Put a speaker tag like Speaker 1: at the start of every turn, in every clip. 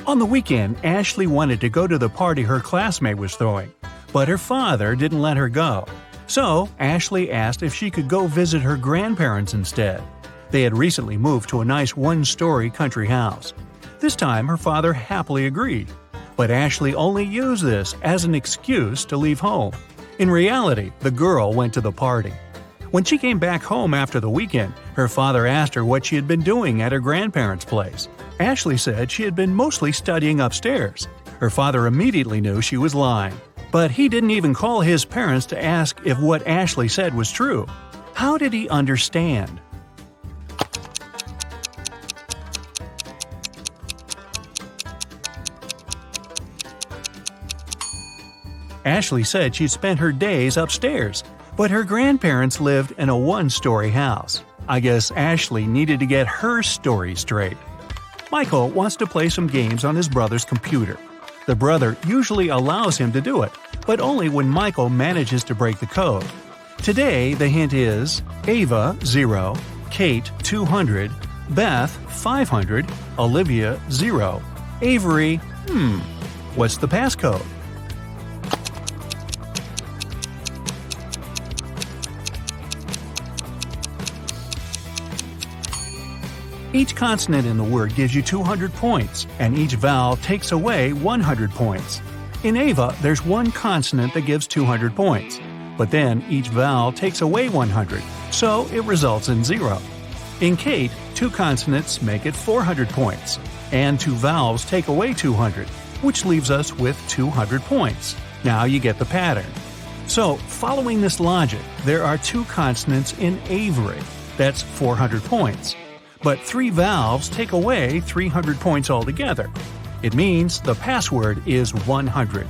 Speaker 1: On the weekend, Ashley wanted to go to the party her classmate was throwing, but her father didn't let her go. So, Ashley asked if she could go visit her grandparents instead. They had recently moved to a nice one-story country house. This time, her father happily agreed. But Ashley only used this as an excuse to leave home. In reality, the girl went to the party. When she came back home after the weekend, her father asked her what she had been doing at her grandparents' place. Ashley said she had been mostly studying upstairs. Her father immediately knew she was lying. But he didn't even call his parents to ask if what Ashley said was true. How did he understand? Ashley said she'd spent her days upstairs, but her grandparents lived in a one-story house. I guess Ashley needed to get her story straight. Michael wants to play some games on his brother's computer. The brother usually allows him to do it, but only when Michael manages to break the code. Today, the hint is Ava 0, Kate 200, Beth 500, Olivia 0, Avery, what's the passcode? Each consonant in the word gives you 200 points, and each vowel takes away 100 points. In Ava, there's one consonant that gives 200 points, but then each vowel takes away 100, so it results in 0. In Kate, two consonants make it 400 points, and two vowels take away 200, which leaves us with 200 points. Now you get the pattern. So, following this logic, there are two consonants in Avery. That's 400 points. But three vowels take away 300 points altogether. It means the password is 100.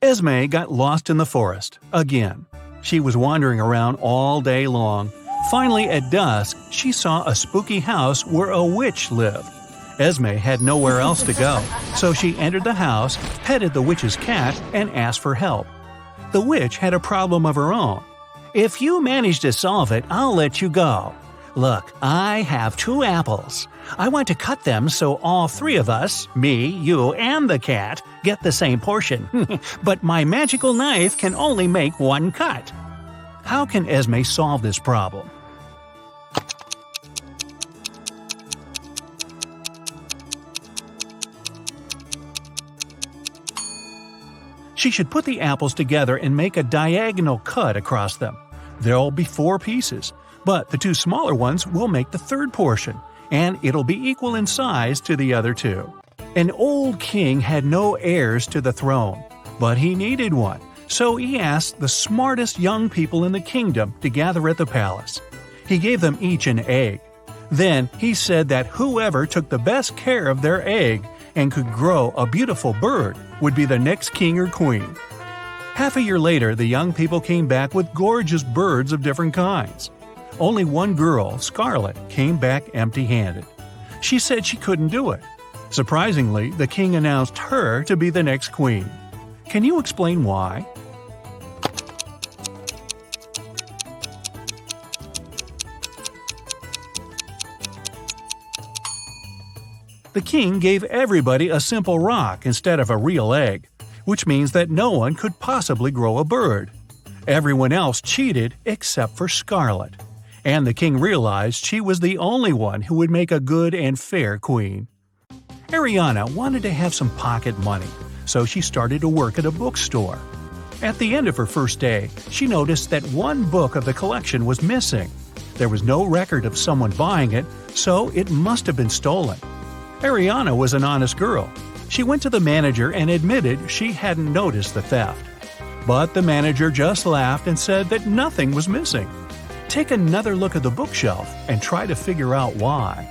Speaker 1: Esme got lost in the forest, again. She was wandering around all day long. Finally, at dusk, she saw a spooky house where a witch lived. Esme had nowhere else to go, so she entered the house, petted the witch's cat, and asked for help. The witch had a problem of her own. "If you manage to solve it, I'll let you go. Look, I have 2 apples. I want to cut them so all 3 of us, me, you, and the cat, get the same portion. But my magical knife can only make 1 cut." How can Esme solve this problem? She should put the apples together and make a diagonal cut across them. There'll be 4 pieces. But the 2 smaller ones will make the 3rd portion, and it'll be equal in size to the other 2. An old king had no heirs to the throne, but he needed one, so he asked the smartest young people in the kingdom to gather at the palace. He gave them each an egg. Then he said that whoever took the best care of their egg and could grow a beautiful bird would be the next king or queen. Half a year later, the young people came back with gorgeous birds of different kinds. Only one girl, Scarlet, came back empty-handed. She said she couldn't do it. Surprisingly, the king announced her to be the next queen. Can you explain why? The king gave everybody a simple rock instead of a real egg, which means that no one could possibly grow a bird. Everyone else cheated except for Scarlet. And the king realized she was the only one who would make a good and fair queen. Ariana wanted to have some pocket money, so she started to work at a bookstore. At the end of her first day, she noticed that one book of the collection was missing. There was no record of someone buying it, so it must have been stolen. Ariana was an honest girl. She went to the manager and admitted she hadn't noticed the theft. But the manager just laughed and said that nothing was missing. Take another look at the bookshelf and try to figure out why.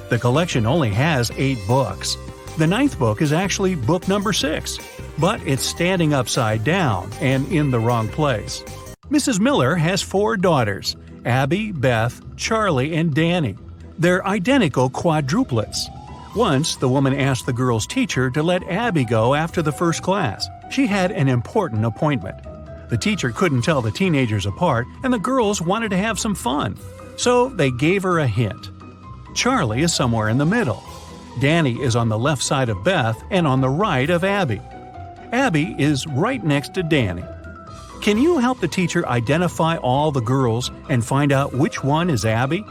Speaker 1: The collection only has 8 books. The 9th book is actually book number 6, but it's standing upside down and in the wrong place. Mrs. Miller has 4 daughters, Abby, Beth, Charlie, and Danny. They're identical quadruplets. Once, the woman asked the girl's teacher to let Abby go after the first class. She had an important appointment. The teacher couldn't tell the teenagers apart, and the girls wanted to have some fun. So they gave her a hint. Charlie is somewhere in the middle. Danny is on the left side of Beth and on the right of Abby. Abby is right next to Danny. Can you help the teacher identify all the girls and find out which one is Abby?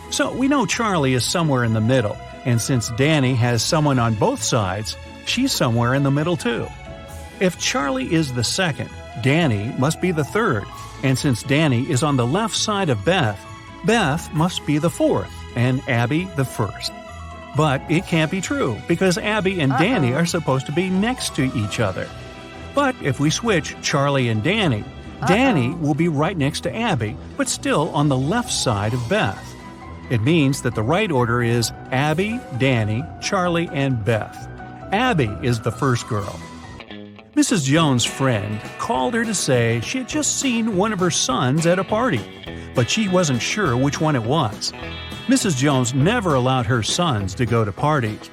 Speaker 1: So we know Charlie is somewhere in the middle, and since Danny has someone on both sides, she's somewhere in the middle too. If Charlie is the second, Danny must be the third, and since Danny is on the left side of Beth, Beth must be the fourth, and Abby the first. But it can't be true, because Abby and Danny are supposed to be next to each other. But if we switch Charlie and Danny, Danny will be right next to Abby, but still on the left side of Beth. It means that the right order is Abby, Danny, Charlie, and Beth. Abby is the first girl. Mrs. Jones' friend called her to say she had just seen one of her sons at a party, but she wasn't sure which one it was. Mrs. Jones never allowed her sons to go to parties.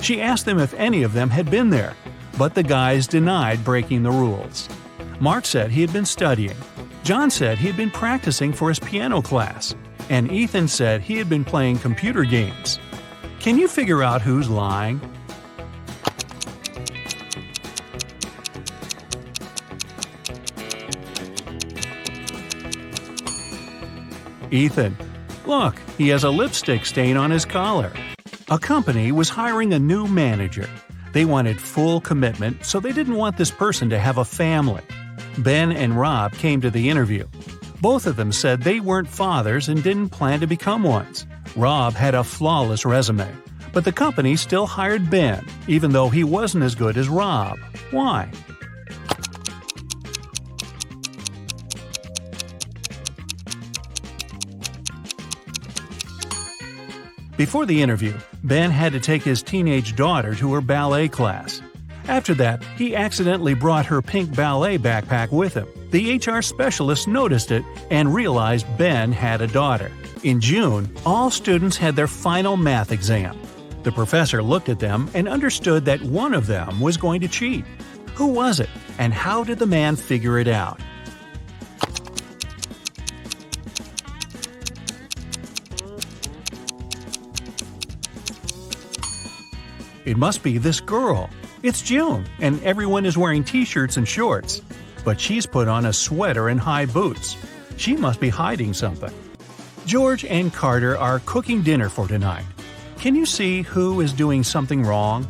Speaker 1: She asked them if any of them had been there, but the guys denied breaking the rules. Mark said he had been studying. John said he had been practicing for his piano class. And Ethan said he had been playing computer games. Can you figure out who's lying? Ethan. Look, he has a lipstick stain on his collar. A company was hiring a new manager. They wanted full commitment, so they didn't want this person to have a family. Ben and Rob came to the interview. Both of them said they weren't fathers and didn't plan to become ones. Rob had a flawless resume, but the company still hired Ben, even though he wasn't as good as Rob. Why? Before the interview, Ben had to take his teenage daughter to her ballet class. After that, he accidentally brought her pink ballet backpack with him. The HR specialist noticed it and realized Ben had a daughter. In June, all students had their final math exam. The professor looked at them and understood that one of them was going to cheat. Who was it, and how did the man figure it out? It must be this girl. It's June, and everyone is wearing t-shirts and shorts. But she's put on a sweater and high boots. She must be hiding something. George and Carter are cooking dinner for tonight. Can you see who is doing something wrong?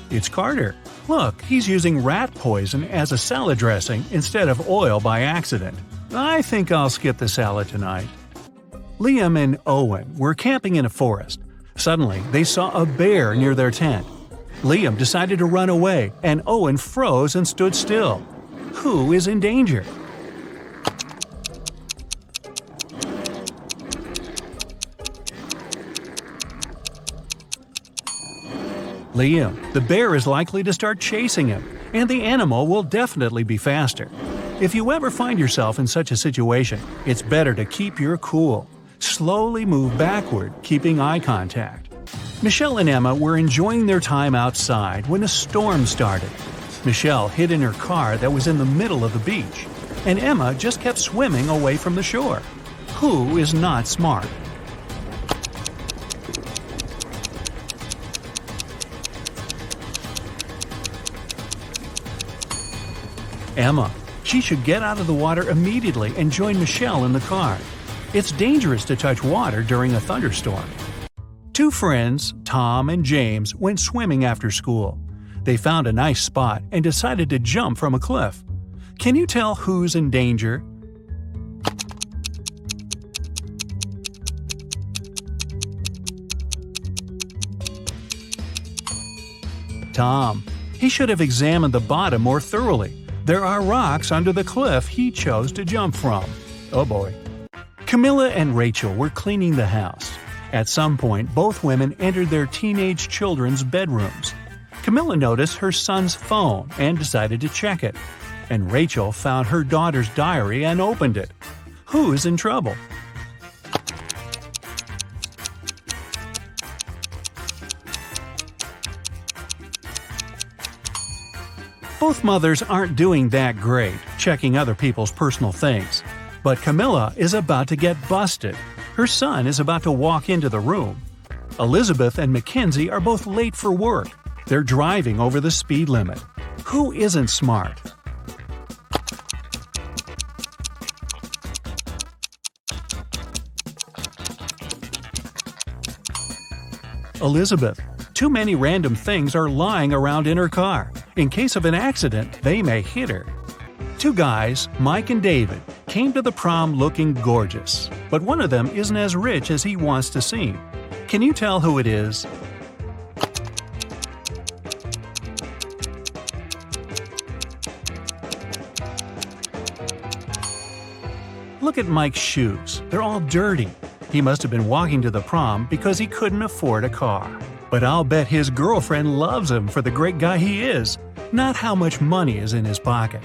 Speaker 1: It's Carter. Look, he's using rat poison as a salad dressing instead of oil by accident. I think I'll skip the salad tonight. Liam and Owen were camping in a forest. Suddenly, they saw a bear near their tent. Liam decided to run away, and Owen froze and stood still. Who is in danger? Liam. The bear is likely to start chasing him, and the animal will definitely be faster. If you ever find yourself in such a situation, it's better to keep your cool. Slowly move backward, keeping eye contact. Michelle and Emma were enjoying their time outside when a storm started. Michelle hid in her car that was in the middle of the beach, and Emma just kept swimming away from the shore. Who is not smart? Emma. She should get out of the water immediately and join Michelle in the car. It's dangerous to touch water during a thunderstorm. Two friends, Tom and James, went swimming after school. They found a nice spot and decided to jump from a cliff. Can you tell who's in danger? Tom. He should have examined the bottom more thoroughly. There are rocks under the cliff he chose to jump from. Oh boy. Camilla and Rachel were cleaning the house. At some point, both women entered their teenage children's bedrooms. Camilla noticed her son's phone and decided to check it. And Rachel found her daughter's diary and opened it. Who's in trouble? Both mothers aren't doing that great, checking other people's personal things. But Camilla is about to get busted. Her son is about to walk into the room. Elizabeth and Mackenzie are both late for work. They're driving over the speed limit. Who isn't smart? Elizabeth. Too many random things are lying around in her car. In case of an accident, they may hit her. Two guys, Mike and David, came to the prom looking gorgeous. But one of them isn't as rich as he wants to seem. Can you tell who it is? Look at Mike's shoes. They're all dirty. He must have been walking to the prom because he couldn't afford a car. But I'll bet his girlfriend loves him for the great guy he is, not how much money is in his pocket.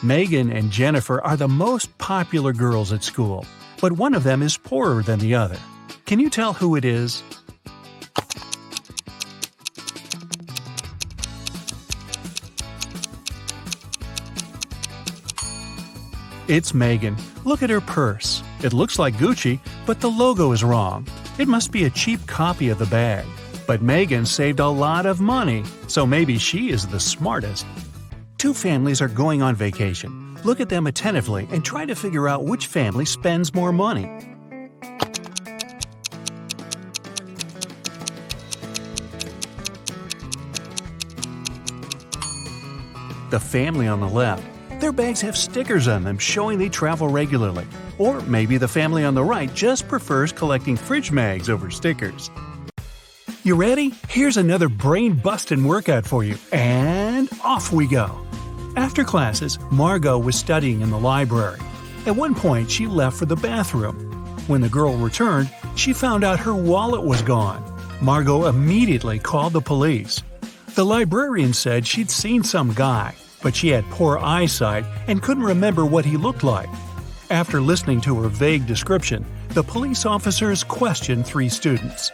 Speaker 1: Megan and Jennifer are the most popular girls at school, but one of them is poorer than the other. Can you tell who it is? It's Megan. Look at her purse. It looks like Gucci, but the logo is wrong. It must be a cheap copy of the bag. But Megan saved a lot of money, so maybe she is the smartest. Two families are going on vacation. Look at them attentively and try to figure out which family spends more money. The family on the left. Their bags have stickers on them showing they travel regularly. Or maybe the family on the right just prefers collecting fridge mags over stickers. You ready? Here's another brain-busting workout for you. And off we go. After classes, Margot was studying in the library. At one point, she left for the bathroom. When the girl returned, she found out her wallet was gone. Margot immediately called the police. The librarian said she'd seen some guy, but she had poor eyesight and couldn't remember what he looked like. After listening to her vague description, the police officers questioned 3 students.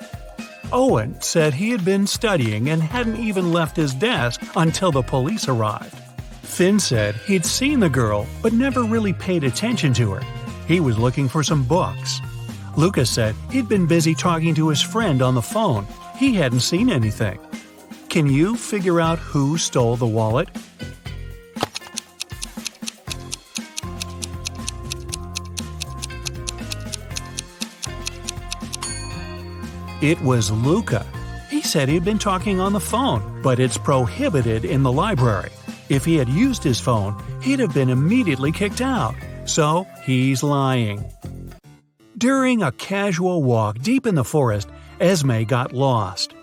Speaker 1: Owen said he had been studying and hadn't even left his desk until the police arrived. Finn said he'd seen the girl but never really paid attention to her. He was looking for some books. Lucas said he'd been busy talking to his friend on the phone. He hadn't seen anything. Can you figure out who stole the wallet? It was Luca. He said he'd been talking on the phone, but it's prohibited in the library. If he had used his phone, he'd have been immediately kicked out. So, he's lying. During a casual walk deep in the forest, Esme got lost.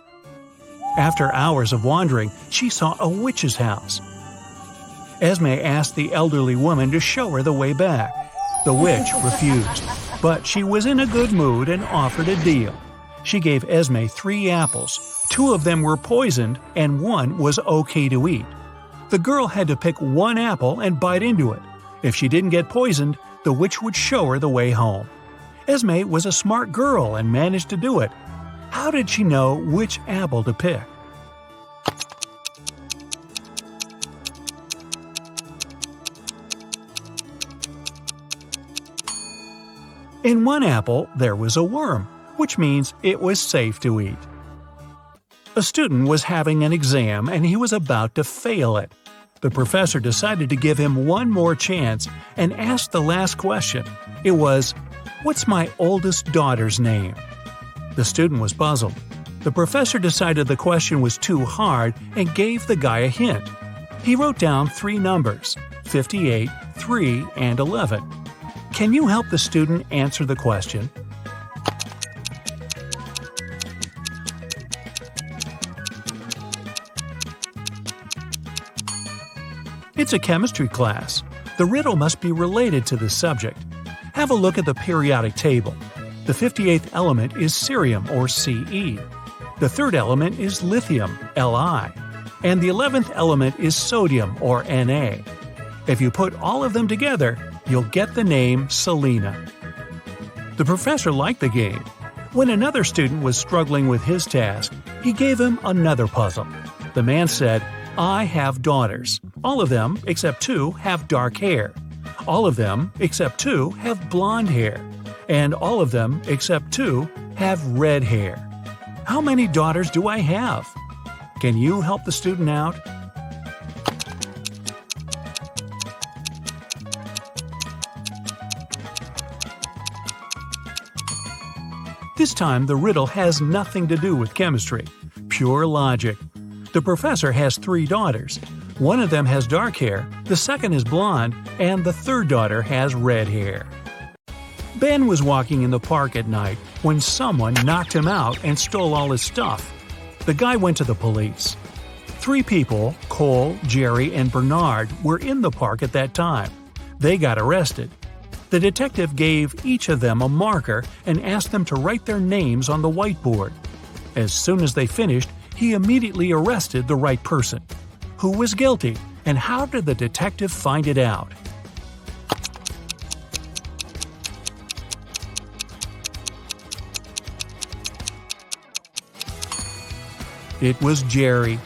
Speaker 1: After hours of wandering, she saw a witch's house. Esme asked the elderly woman to show her the way back. The witch refused, but she was in a good mood and offered a deal. She gave Esme 3 apples. 2 of them were poisoned and 1 was okay to eat. The girl had to pick 1 apple and bite into it. If she didn't get poisoned, the witch would show her the way home. Esme was a smart girl and managed to do it. How did she know which apple to pick? In 1 apple, there was a worm, which means it was safe to eat. A student was having an exam and he was about to fail it. The professor decided to give him 1 more chance and asked the last question. It was, "What's my oldest daughter's name?" The student was puzzled. The professor decided the question was too hard and gave the guy a hint. He wrote down 3 numbers, 58, 3, and 11. Can you help the student answer the question? It's a chemistry class. The riddle must be related to this subject. Have a look at the periodic table. The 58th element is cerium or Ce. The 3rd element is lithium, Li. And the 11th element is sodium, or Na. If you put all of them together, you'll get the name Selena. The professor liked the game. When another student was struggling with his task, he gave him another puzzle. The man said, "I have daughters. All of them, except 2, have dark hair. All of them, except 2, have blonde hair. And all of them, except 2, have red hair. How many daughters do I have?" Can you help the student out? This time the riddle has nothing to do with chemistry. Pure logic. The professor has 3 daughters. One of them has dark hair, the second is blonde, and the third daughter has red hair. Ben was walking in the park at night when someone knocked him out and stole all his stuff. The guy went to the police. 3 people, Cole, Jerry, and Bernard, were in the park at that time. They got arrested. The detective gave each of them a marker and asked them to write their names on the whiteboard. As soon as they finished, he immediately arrested the right person. Who was guilty, and how did the detective find it out? It was Jerry.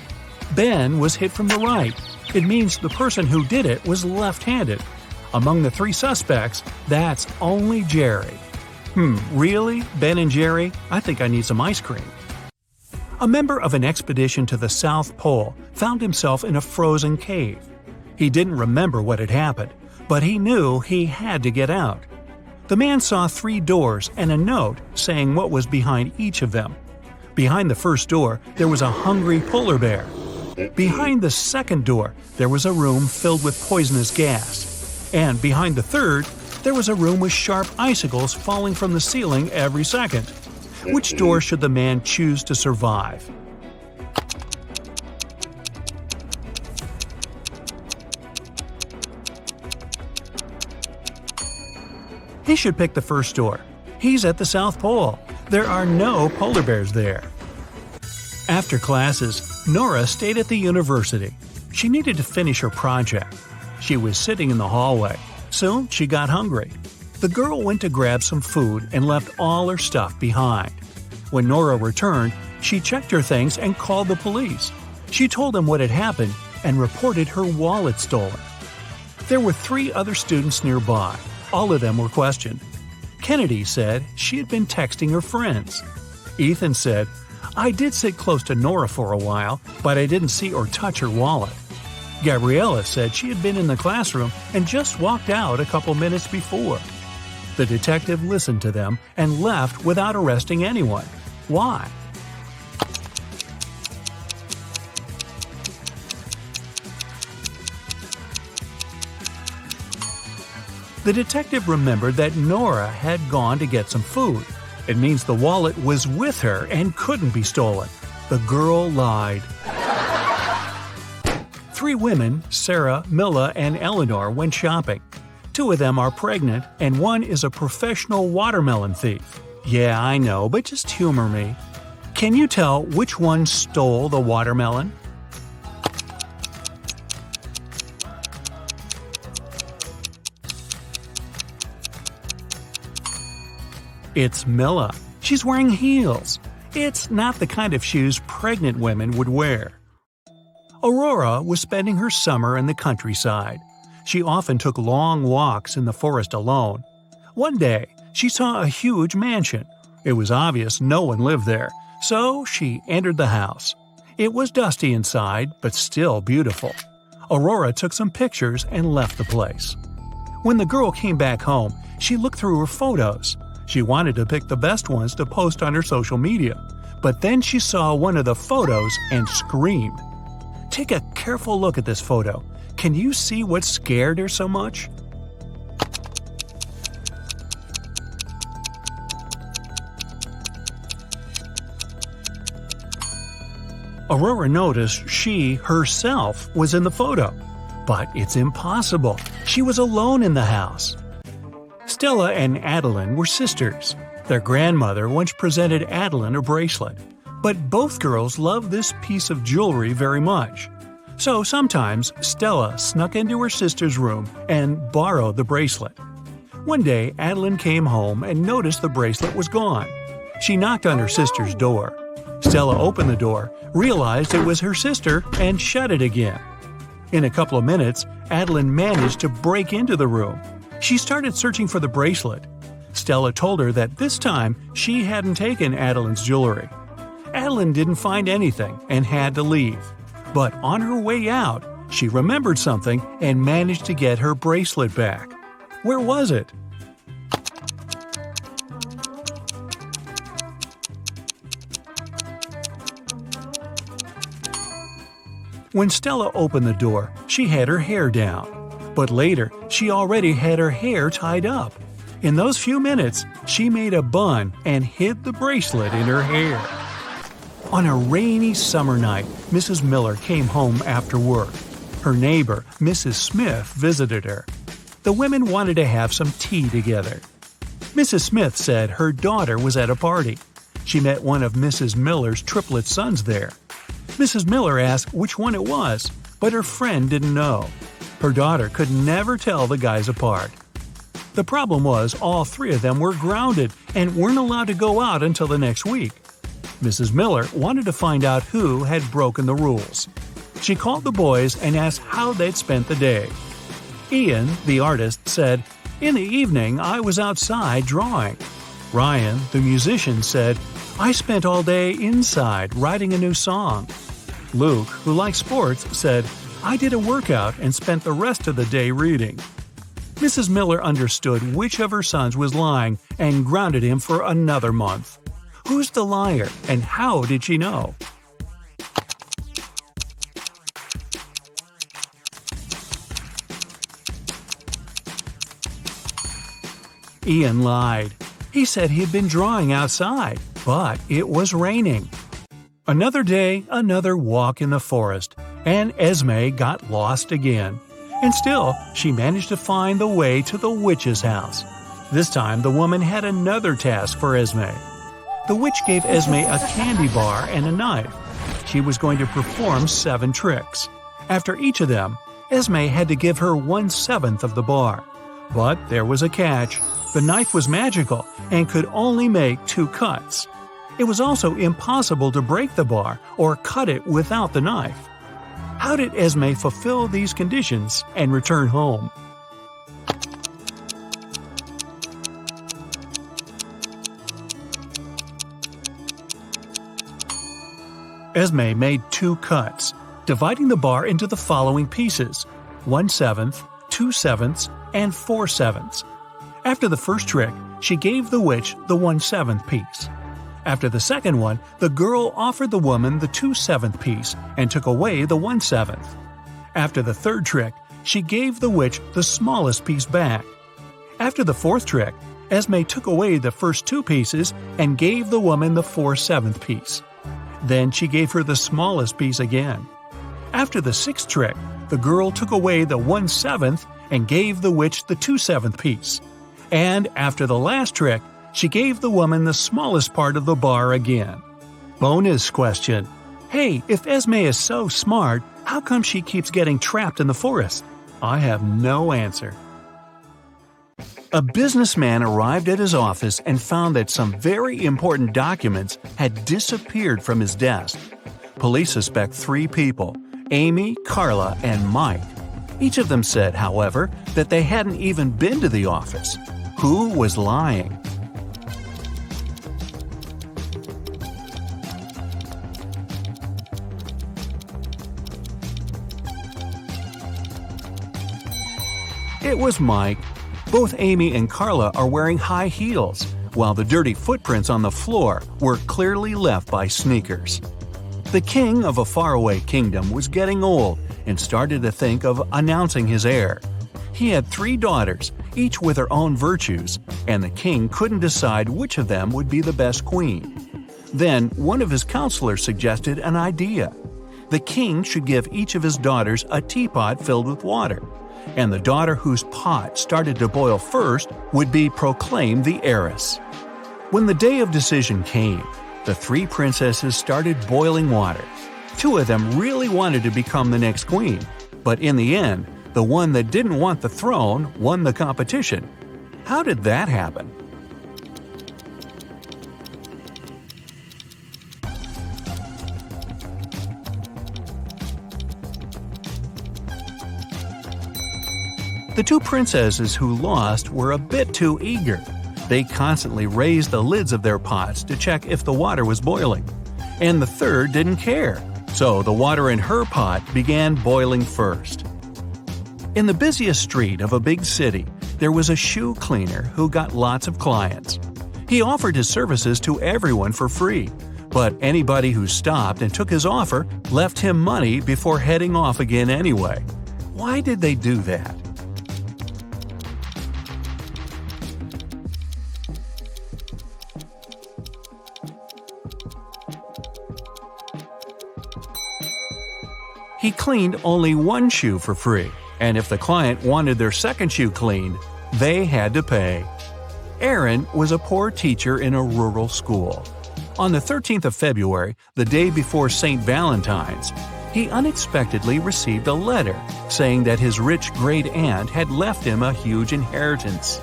Speaker 1: Ben was hit from the right. It means the person who did it was left-handed. Among the 3 suspects, that's only Jerry. Really? Ben and Jerry? I think I need some ice cream. A member of an expedition to the South Pole found himself in a frozen cave. He didn't remember what had happened, but he knew he had to get out. The man saw 3 doors and a note saying what was behind each of them. Behind the first door, there was a hungry polar bear. Behind the second door, there was a room filled with poisonous gas. And behind the third, there was a room with sharp icicles falling from the ceiling every second. Which door should the man choose to survive? He should pick the first door. He's at the South Pole. There are no polar bears there. After classes, Nora stayed at the university. She needed to finish her project. She was sitting in the hallway. Soon she got hungry. The girl went to grab some food and left all her stuff behind. When Nora returned, she checked her things and called the police. She told them what had happened and reported her wallet stolen. There were 3 other students nearby. All of them were questioned. Kennedy said she had been texting her friends. Ethan said, "I did sit close to Nora for a while, but I didn't see or touch her wallet." Gabriella said she had been in the classroom and just walked out a couple minutes before. The detective listened to them and left without arresting anyone. Why? The detective remembered that Nora had gone to get some food. It means the wallet was with her and couldn't be stolen. The girl lied. 3 women, Sarah, Milla, and Eleanor, went shopping. 2 of them are pregnant, and 1 is a professional watermelon thief. Yeah, I know, but just humor me. Can you tell which one stole the watermelon? It's Milla. She's wearing heels. It's not the kind of shoes pregnant women would wear. Aurora was spending her summer in the countryside. She often took long walks in the forest alone. One day, she saw a huge mansion. It was obvious no one lived there, so she entered the house. It was dusty inside, but still beautiful. Aurora took some pictures and left the place. When the girl came back home, she looked through her photos. She wanted to pick the best ones to post on her social media, but then she saw one of the photos and screamed. Take a careful look at this photo. Can you see what scared her so much? Aurora noticed she, herself, was in the photo. But it's impossible. She was alone in the house. Stella and Adeline were sisters. Their grandmother once presented Adeline a bracelet. But both girls loved this piece of jewelry very much. So sometimes Stella snuck into her sister's room and borrowed the bracelet. One day, Adeline came home and noticed the bracelet was gone. She knocked on her sister's door. Stella opened the door, realized it was her sister, and shut it again. In a couple of minutes, Adeline managed to break into the room. She started searching for the bracelet. Stella told her that this time she hadn't taken Adeline's jewelry. Adeline didn't find anything and had to leave. But on her way out, she remembered something and managed to get her bracelet back. Where was it? When Stella opened the door, she had her hair down. But later, she already had her hair tied up. In those few minutes, she made a bun and hid the bracelet in her hair. On a rainy summer night, Mrs. Miller came home after work. Her neighbor, Mrs. Smith, visited her. The women wanted to have some tea together. Mrs. Smith said her daughter was at a party. She met one of Mrs. Miller's triplet sons there. Mrs. Miller asked which one it was, but her friend didn't know. Her daughter could never tell the guys apart. The problem was all three of them were grounded and weren't allowed to go out until the next week. Mrs. Miller wanted to find out who had broken the rules. She called the boys and asked how they'd spent the day. Ian, the artist, said, "In the evening, I was outside drawing." Ryan, the musician, said, "I spent all day inside writing a new song." Luke, who likes sports, said, "I did a workout and spent the rest of the day reading." Mrs. Miller understood which of her sons was lying and grounded him for another month. Who's the liar, and how did she know? Ian lied. He said he'd been drawing outside, but it was raining. Another day, another walk in the forest, and Esme got lost again. And still, she managed to find the way to the witch's house. This time, the woman had another task for Esme. The witch gave Esme a candy bar and a knife. She was going to perform 7 tricks. After each of them, Esme had to give her 1/7 of the bar. But there was a catch. The knife was magical and could only make 2 cuts. It was also impossible to break the bar or cut it without the knife. How did Esme fulfill these conditions and return home? Esme made 2 cuts, dividing the bar into the following pieces: 1/7, 2/7, and 4/7. After the first trick, she gave the witch the 1/7 piece. After the second one, the girl offered the woman the 2/7 piece and took away the 1/7. After the third trick, she gave the witch the smallest piece back. After the fourth trick, Esme took away the first 2 pieces and gave the woman the 4/7 piece. Then she gave her the smallest piece again. After the sixth trick, the girl took away the 1/7 and gave the witch the 2/7 piece. And after the last trick, she gave the woman the smallest part of the bar again. Bonus question. Hey, if Esme is so smart, how come she keeps getting trapped in the forest? I have no answer. A businessman arrived at his office and found that some very important documents had disappeared from his desk. Police suspect 3 people, Amy, Carla, and Mike. Each of them said, however, that they hadn't even been to the office. Who was lying? It was Mike. Both Amy and Carla are wearing high heels, while the dirty footprints on the floor were clearly left by sneakers. The king of a faraway kingdom was getting old and started to think of announcing his heir. He had 3 daughters, each with her own virtues, and the king couldn't decide which of them would be the best queen. Then one of his counselors suggested an idea. The king should give each of his daughters a teapot filled with water, and the daughter whose pot started to boil first would be proclaimed the heiress. When the day of decision came, the three princesses started boiling water. Two of them really wanted to become the next queen, but in the end, the one that didn't want the throne won the competition. How did that happen? The two princesses who lost were a bit too eager. They constantly raised the lids of their pots to check if the water was boiling. And the third didn't care, so the water in her pot began boiling first. In the busiest street of a big city, there was a shoe cleaner who got lots of clients. He offered his services to everyone for free, but anybody who stopped and took his offer left him money before heading off again anyway. Why did they do that? He cleaned only one shoe for free, and if the client wanted their second shoe cleaned, they had to pay. Aaron was a poor teacher in a rural school. On the 13th of February, the day before St. Valentine's, he unexpectedly received a letter saying that his rich great-aunt had left him a huge inheritance.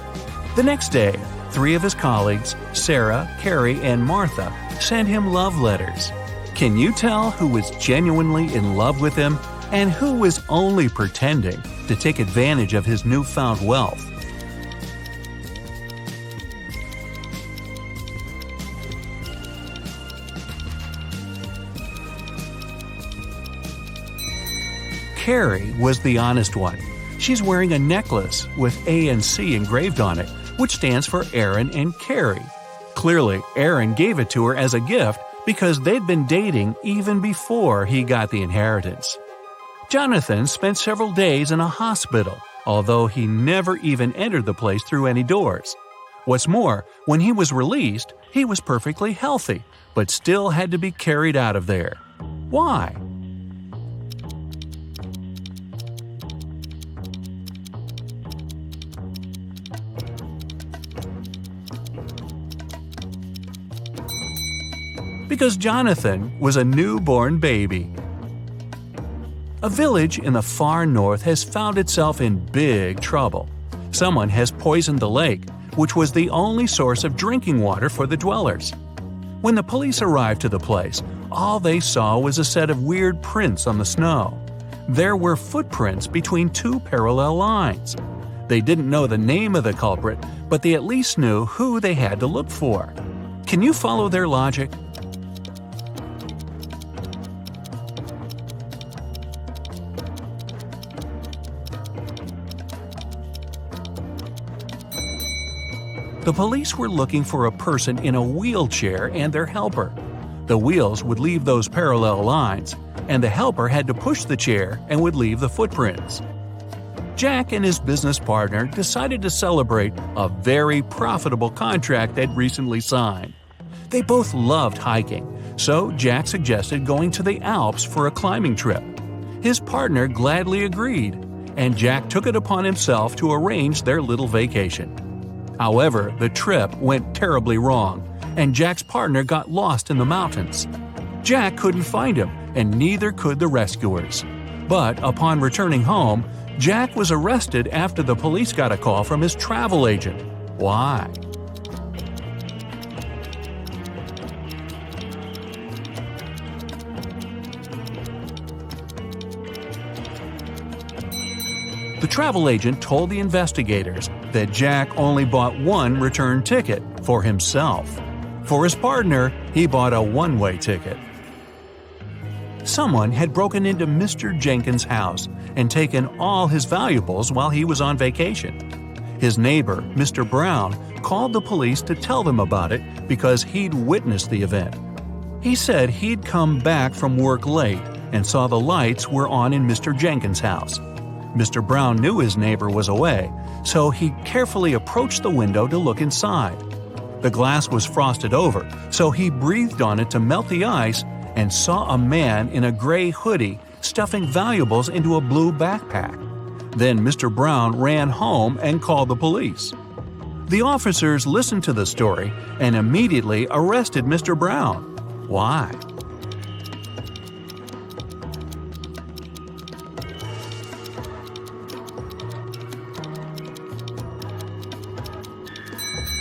Speaker 1: The next day, three of his colleagues, Sarah, Carrie, and Martha, sent him love letters. Can you tell who was genuinely in love with him and who was only pretending to take advantage of his newfound wealth? Carrie was the honest one. She's wearing a necklace with A and C engraved on it, which stands for Aaron and Carrie. Clearly, Aaron gave it to her as a gift because they'd been dating even before he got the inheritance. Jonathan spent several days in a hospital, although he never even entered the place through any doors. What's more, when he was released, he was perfectly healthy, but still had to be carried out of there. Why? Because Jonathan was a newborn baby. A village in the far north has found itself in big trouble. Someone has poisoned the lake, which was the only source of drinking water for the dwellers. When the police arrived to the place, all they saw was a set of weird prints on the snow. There were footprints between two parallel lines. They didn't know the name of the culprit, but they at least knew who they had to look for. Can you follow their logic? The police were looking for a person in a wheelchair and their helper. The wheels would leave those parallel lines, and the helper had to push the chair and would leave the footprints. Jack and his business partner decided to celebrate a very profitable contract they'd recently signed. They both loved hiking, so Jack suggested going to the Alps for a climbing trip. His partner gladly agreed, and Jack took it upon himself to arrange their little vacation. However, the trip went terribly wrong, and Jack's partner got lost in the mountains. Jack couldn't find him, and neither could the rescuers. But upon returning home, Jack was arrested after the police got a call from his travel agent. Why? The travel agent told the investigators that Jack only bought one return ticket for himself. For his partner, he bought a one-way ticket. Someone had broken into Mr. Jenkins' house and taken all his valuables while he was on vacation. His neighbor, Mr. Brown, called the police to tell them about it because he'd witnessed the event. He said he'd come back from work late and saw the lights were on in Mr. Jenkins' house. Mr. Brown knew his neighbor was away, so he carefully approached the window to look inside. The glass was frosted over, so he breathed on it to melt the ice and saw a man in a gray hoodie stuffing valuables into a blue backpack. Then Mr. Brown ran home and called the police. The officers listened to the story and immediately arrested Mr. Brown. Why?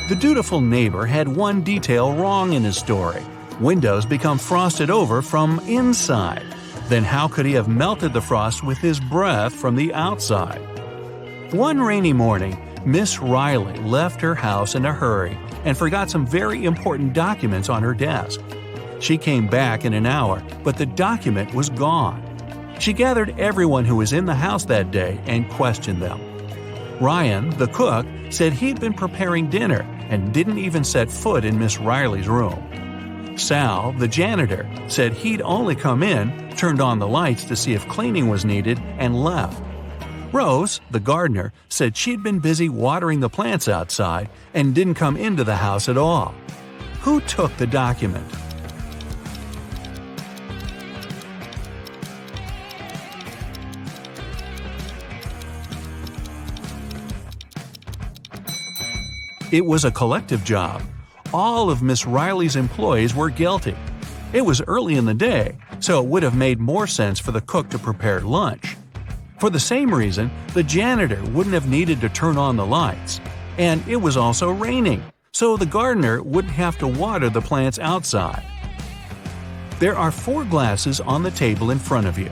Speaker 1: The dutiful neighbor had one detail wrong in his story. Windows become frosted over from inside. Then how could he have melted the frost with his breath from the outside? One rainy morning, Miss Riley left her house in a hurry and forgot some very important documents on her desk. She came back in an hour, but the document was gone. She gathered everyone who was in the house that day and questioned them. Ryan, the cook, said he'd been preparing dinner and didn't even set foot in Miss Riley's room. Sal, the janitor, said he'd only come in, turned on the lights to see if cleaning was needed, and left. Rose, the gardener, said she'd been busy watering the plants outside and didn't come into the house at all. Who took the document? It was a collective job. All of Miss Riley's employees were guilty. It was early in the day, so it would have made more sense for the cook to prepare lunch. For the same reason, the janitor wouldn't have needed to turn on the lights. And it was also raining, so the gardener wouldn't have to water the plants outside. There are 4 glasses on the table in front of you.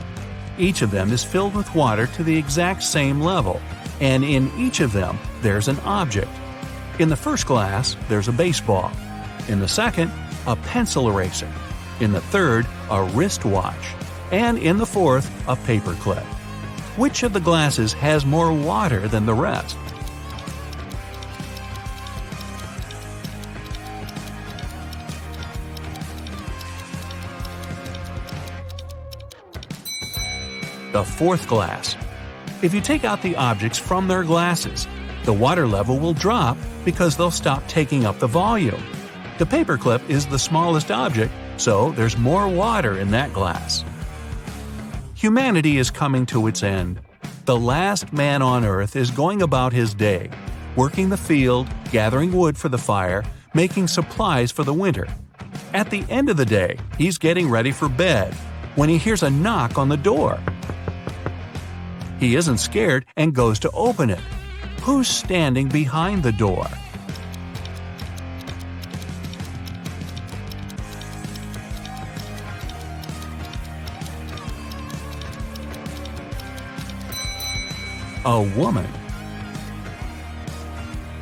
Speaker 1: Each of them is filled with water to the exact same level, and in each of them, there's an object. In the first glass, there's a baseball. In the second, a pencil eraser. In the third, a wristwatch. And in the fourth, a paperclip. Which of the glasses has more water than the rest? The fourth glass. If you take out the objects from their glasses, the water level will drop because they'll stop taking up the volume. The paperclip is the smallest object, so there's more water in that glass. Humanity is coming to its end. The last man on earth is going about his day, working the field, gathering wood for the fire, making supplies for the winter. At the end of the day, he's getting ready for bed when he hears a knock on the door. He isn't scared and goes to open it. Who's standing behind the door? A woman.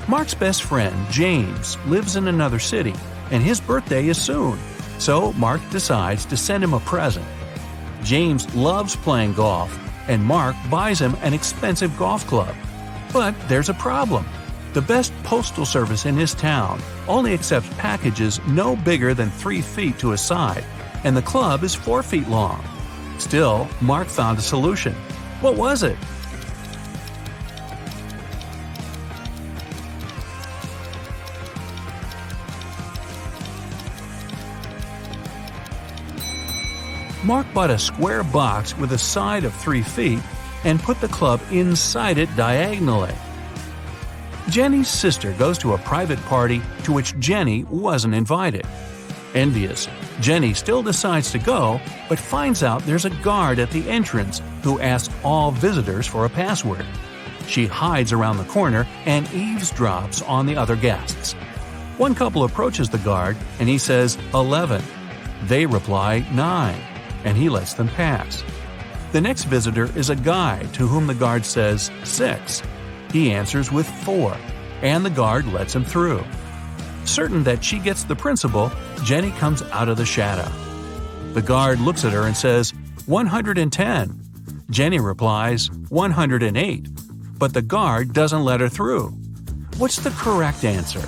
Speaker 1: Mark's best friend, James, lives in another city, and his birthday is soon, so Mark decides to send him a present. James loves playing golf, and Mark buys him an expensive golf club. But there's a problem. The best postal service in his town only accepts packages no bigger than 3 feet to a side, and the club is 4 feet long. Still, Mark found a solution. What was it? Mark bought a square box with a side of 3 feet and put the club inside it diagonally. Jenny's sister goes to a private party to which Jenny wasn't invited. Envious, Jenny still decides to go, but finds out there's a guard at the entrance who asks all visitors for a password. She hides around the corner and eavesdrops on the other guests. One couple approaches the guard and he says 11. They reply 9, and he lets them pass. The next visitor is a guy to whom the guard says 6. He answers with 4, and the guard lets him through. Certain that she gets the principal, Jenny comes out of the shadow. The guard looks at her and says 110. Jenny replies 108, but the guard doesn't let her through. What's the correct answer?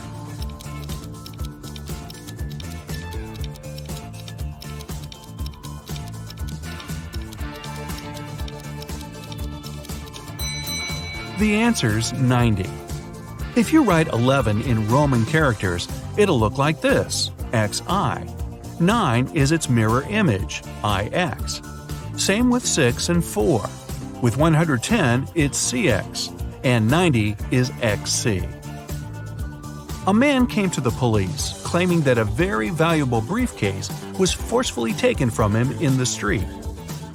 Speaker 1: The answer's 90. If you write 11 in Roman characters, it'll look like this, XI. 9 is its mirror image, IX. Same with 6 and 4. With 110, it's CX, and 90 is XC. A man came to the police, claiming that a very valuable briefcase was forcefully taken from him in the street.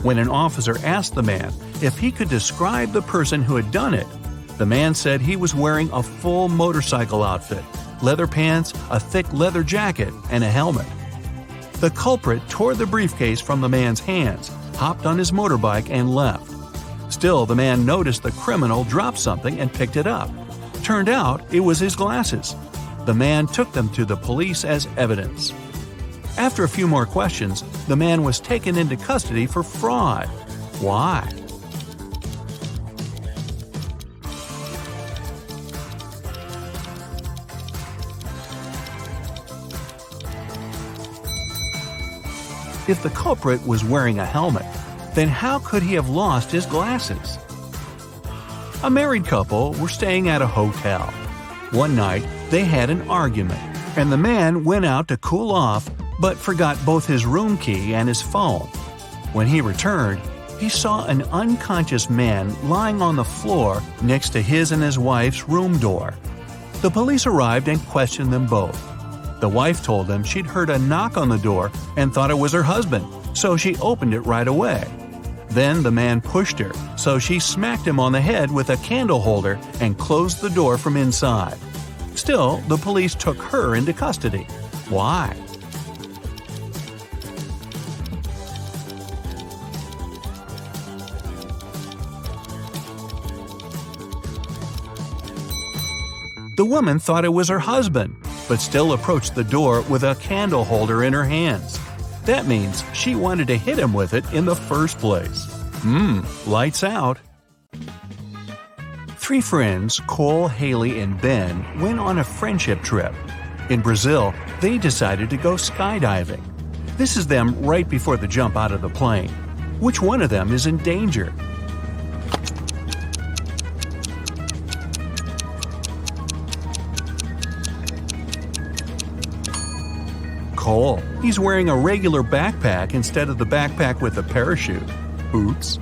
Speaker 1: When an officer asked the man if he could describe the person who had done it, the man said he was wearing a full motorcycle outfit, leather pants, a thick leather jacket, and a helmet. The culprit tore the briefcase from the man's hands, hopped on his motorbike, and left. Still, the man noticed the criminal drop something and picked it up. Turned out it was his glasses. The man took them to the police as evidence. After a few more questions, the man was taken into custody for fraud. Why? If the culprit was wearing a helmet, then how could he have lost his glasses? A married couple were staying at a hotel. One night, they had an argument, and the man went out to cool off but forgot both his room key and his phone. When he returned, he saw an unconscious man lying on the floor next to his and his wife's room door. The police arrived and questioned them both. The wife told them she'd heard a knock on the door and thought it was her husband, so she opened it right away. Then the man pushed her, so she smacked him on the head with a candle holder and closed the door from inside. Still, the police took her into custody. Why? The woman thought it was her husband, but still approached the door with a candle holder in her hands. That means she wanted to hit him with it in the first place. Lights out. Three friends, Cole, Haley, and Ben, went on a friendship trip. In Brazil, they decided to go skydiving. This is them right before the jump out of the plane. Which one of them is in danger? Cole. He's wearing a regular backpack instead of the backpack with a parachute. Oops.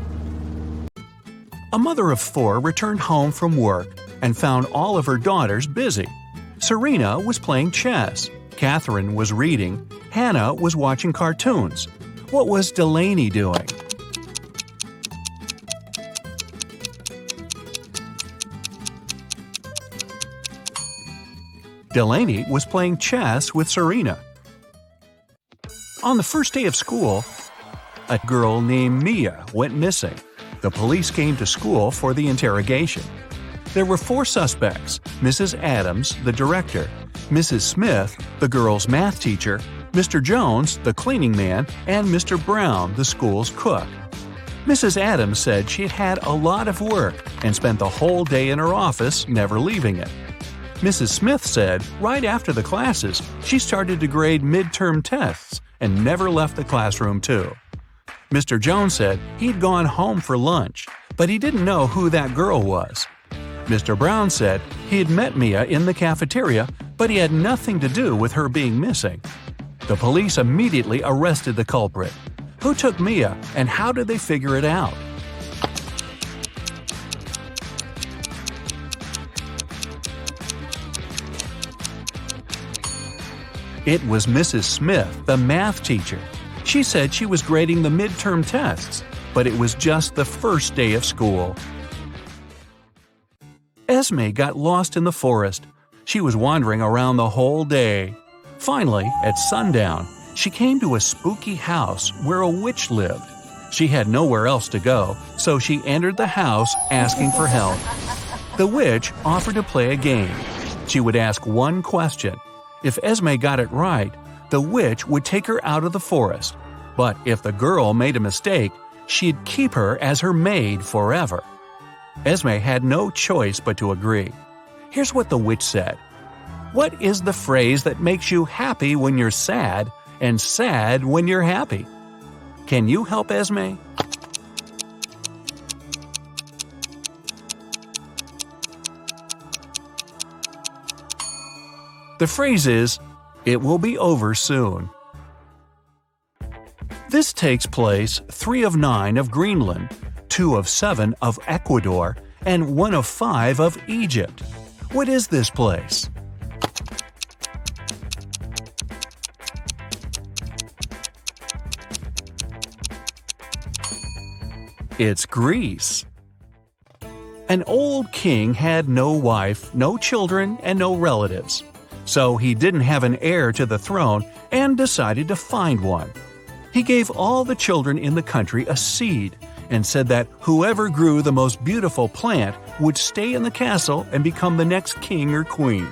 Speaker 1: A mother of 4 returned home from work and found all of her daughters busy. Serena was playing chess. Catherine was reading. Hannah was watching cartoons. What was Delaney doing? Delaney was playing chess with Serena. On the first day of school, a girl named Mia went missing. The police came to school for the interrogation. There were 4 suspects: Mrs. Adams, the director; Mrs. Smith, the girl's math teacher; Mr. Jones, the cleaning man; and Mr. Brown, the school's cook. Mrs. Adams said she'd had a lot of work and spent the whole day in her office, never leaving it. Mrs. Smith said right after the classes, she started to grade midterm tests and never left the classroom too. Mr. Jones said he'd gone home for lunch, but he didn't know who that girl was. Mr. Brown said he had met Mia in the cafeteria, but he had nothing to do with her being missing. The police immediately arrested the culprit. Who took Mia, and how did they figure it out? It was Mrs. Smith, the math teacher. She said she was grading the midterm tests, but it was just the first day of school. Esme got lost in the forest. She was wandering around the whole day. Finally, at sundown, she came to a spooky house where a witch lived. She had nowhere else to go, so she entered the house asking for help. The witch offered to play a game. She would ask one question. If Esme got it right, the witch would take her out of the forest. But if the girl made a mistake, she'd keep her as her maid forever. Esme had no choice but to agree. Here's what the witch said. What is the phrase that makes you happy when you're sad and sad when you're happy? Can you help Esme? The phrase is, "It will be over soon." This takes place 3 of 9 of Greenland, 2 of 7 of Ecuador, and 1 of 5 of Egypt. What is this place? It's Greece. An old king had no wife, no children, and no relatives. So he didn't have an heir to the throne and decided to find one. He gave all the children in the country a seed and said that whoever grew the most beautiful plant would stay in the castle and become the next king or queen.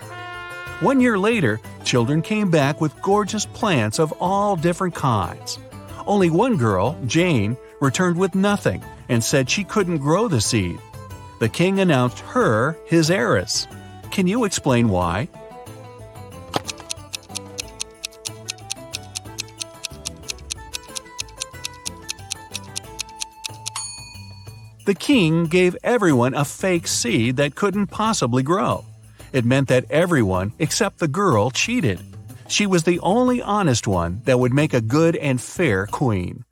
Speaker 1: 1 year later, children came back with gorgeous plants of all different kinds. Only one girl, Jane, returned with nothing and said she couldn't grow the seed. The king announced her his heiress. Can you explain why? The king gave everyone a fake seed that couldn't possibly grow. It meant that everyone except the girl cheated. She was the only honest one that would make a good and fair queen.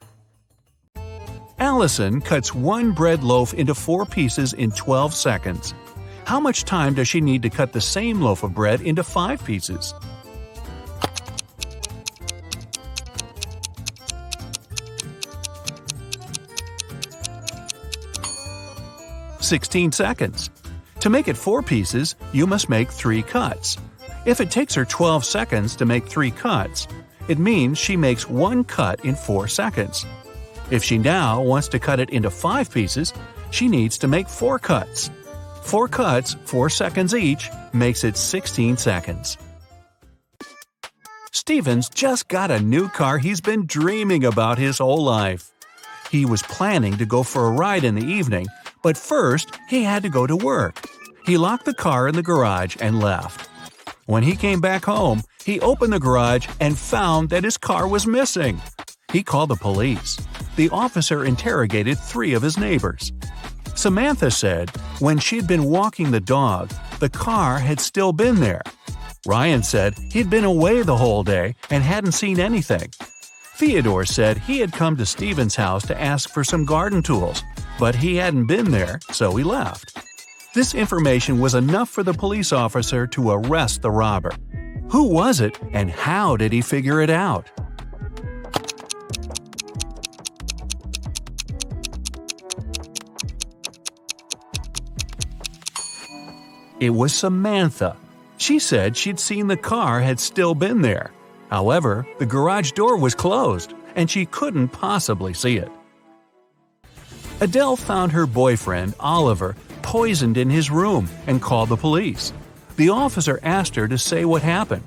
Speaker 1: Allison cuts one bread loaf into 4 pieces in 12 seconds. How much time does she need to cut the same loaf of bread into 5 pieces? "16 seconds. To make it 4 pieces, you must make 3 cuts. If it takes her 12 seconds to make 3 cuts, it means she makes 1 cut in 4 seconds. If she now wants to cut it into 5 pieces, she needs to make 4 cuts. 4 cuts, 4 seconds each, makes it 16 seconds. Steven's just got a new car he's been dreaming about his whole life. He was planning to go for a ride in the evening, but first he had to go to work. He locked the car in the garage and left. When he came back home, he opened the garage and found that his car was missing. He called the police. The officer interrogated 3 of his neighbors. Samantha said when she'd been walking the dog, the car had still been there. Ryan said he'd been away the whole day and hadn't seen anything. Theodore said he had come to Steven's house to ask for some garden tools, but he hadn't been there, so he left. This information was enough for the police officer to arrest the robber. Who was it, and how did he figure it out? It was Samantha. She said she'd seen the car had still been there. However, the garage door was closed, and she couldn't possibly see it. Adele found her boyfriend, Oliver, poisoned in his room and called the police. The officer asked her to say what happened.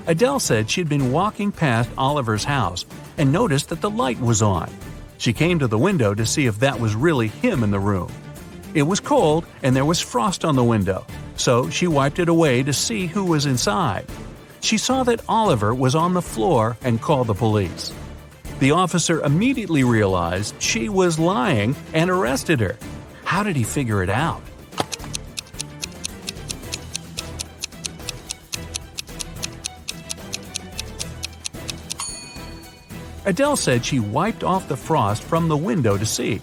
Speaker 1: Adele said she'd been walking past Oliver's house and noticed that the light was on. She came to the window to see if that was really him in the room. It was cold and there was frost on the window, so she wiped it away to see who was inside. She saw that Oliver was on the floor and called the police. The officer immediately realized she was lying and arrested her. How did he figure it out? Adele said she wiped off the frost from the window to see,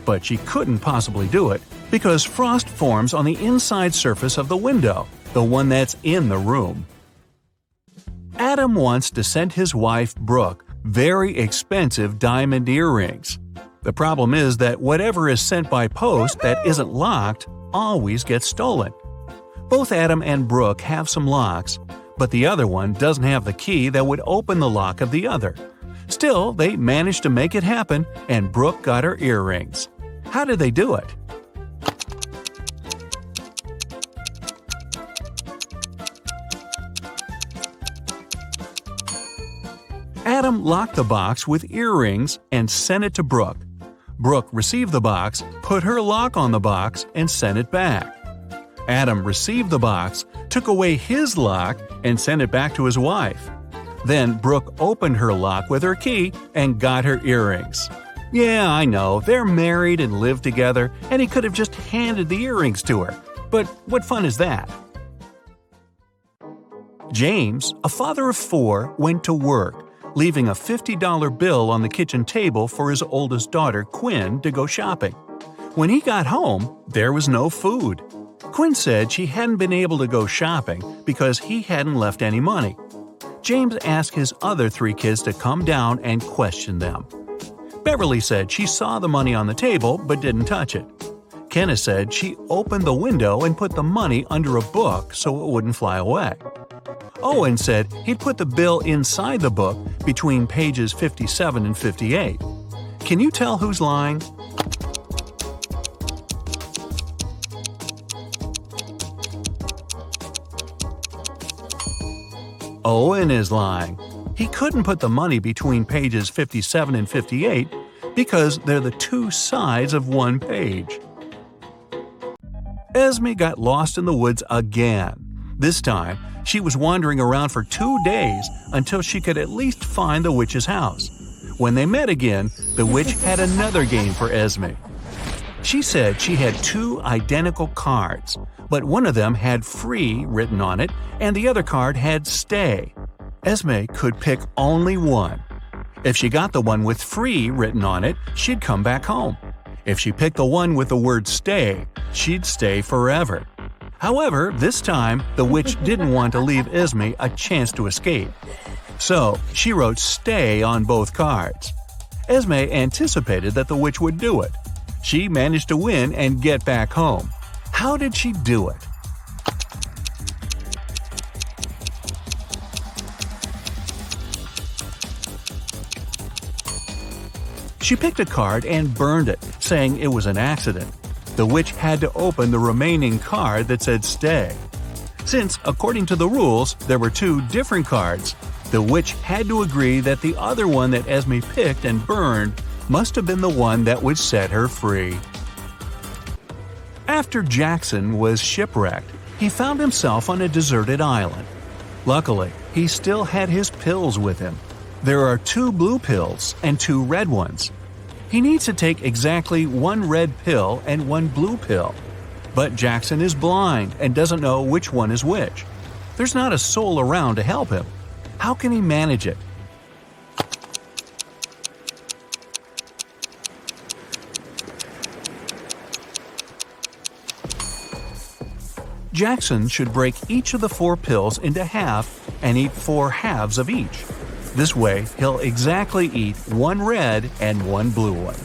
Speaker 1: but she couldn't possibly do it because frost forms on the inside surface of the window, the one that's in the room. Adam wants to send his wife, Brooke, very expensive diamond earrings. The problem is that whatever is sent by post that isn't locked always gets stolen. Both Adam and Brooke have some locks, but the other one doesn't have the key that would open the lock of the other. Still, they managed to make it happen, and Brooke got her earrings. How did they do it? Adam locked the box with earrings and sent it to Brooke. Brooke received the box, put her lock on the box, and sent it back. Adam received the box, took away his lock, and sent it back to his wife. Then Brooke opened her lock with her key and got her earrings. Yeah, I know, they're married and live together, and he could have just handed the earrings to her. But what fun is that? James, a father of 4, went to work, leaving a $50 bill on the kitchen table for his oldest daughter, Quinn, to go shopping. When he got home, there was no food. Quinn said she hadn't been able to go shopping because he hadn't left any money. James asked his other 3 kids to come down and question them. Beverly said she saw the money on the table but didn't touch it. Kenneth said she opened the window and put the money under a book so it wouldn't fly away. Owen said he'd put the bill inside the book between pages 57 and 58. Can you tell who's lying? Owen is lying. He couldn't put the money between pages 57 and 58 because they're the two sides of one page. Esme got lost in the woods again. This time, she was wandering around for 2 days until she could at least find the witch's house. When they met again, the witch had another game for Esme. She said she had 2 identical cards, but one of them had free written on it and the other card had stay. Esme could pick only one. If she got the one with free written on it, she'd come back home. If she picked the one with the word stay, she'd stay forever. However, this time, the witch didn't want to leave Esme a chance to escape. So, she wrote stay on both cards. Esme anticipated that the witch would do it. She managed to win and get back home. How did she do it? She picked a card and burned it, saying it was an accident. The witch had to open the remaining card that said stay. Since, according to the rules, there were 2 different cards, the witch had to agree that the other one that Esme picked and burned must have been the one that would set her free. After Jackson was shipwrecked, he found himself on a deserted island. Luckily, he still had his pills with him. There are 2 blue pills and 2 red ones. He needs to take exactly 1 red pill and 1 blue pill. But Jackson is blind and doesn't know which one is which. There's not a soul around to help him. How can he manage it? Jackson should break each of the 4 pills into half and eat 4 halves of each. This way, he'll exactly eat 1 red and 1 blue one.